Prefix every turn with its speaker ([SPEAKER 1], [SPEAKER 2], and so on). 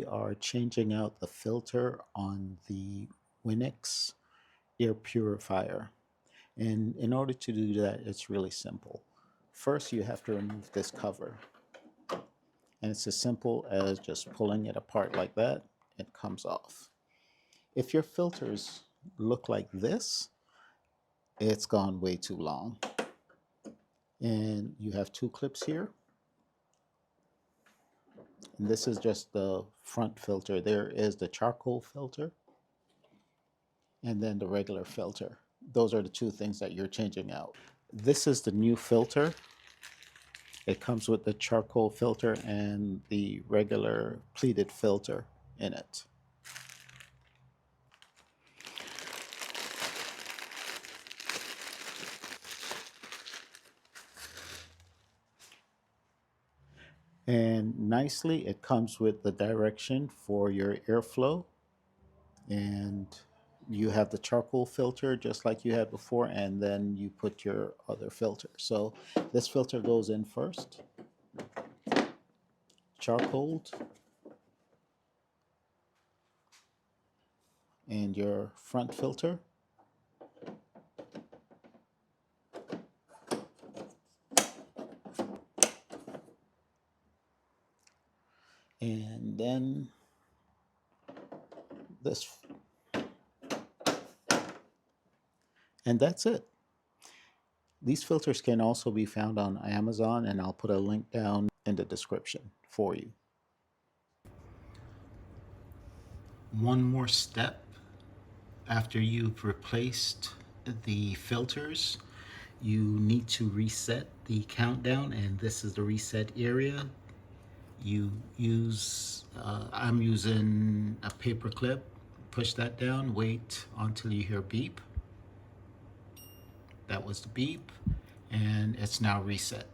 [SPEAKER 1] We are changing out the filter on the Winix air purifier. And in order to do that, it's really simple. First, you have to remove this cover. And it's as simple as just pulling it apart like that. It comes off. If your filters look like this, it's gone way too long. And you have two clips here. And this is just the front filter. There is the charcoal filter and then the regular filter. Those are the two things that you're changing out. This is the new filter. It comes with the charcoal filter and the regular pleated filter in it. And nicely, it comes with the direction for your airflow. And you have the charcoal filter just like you had before, and then you put your other filter. So this filter goes in first, charcoal, and your front filter. And then this, and that's it. These filters can also be found on Amazon, and I'll put a link down in the description for you. One more step after you've replaced the filters, you need to reset the countdown, and this is the reset area. You use, I'm using a paperclip. Push that down, wait until you hear beep. That was the beep, and it's now reset.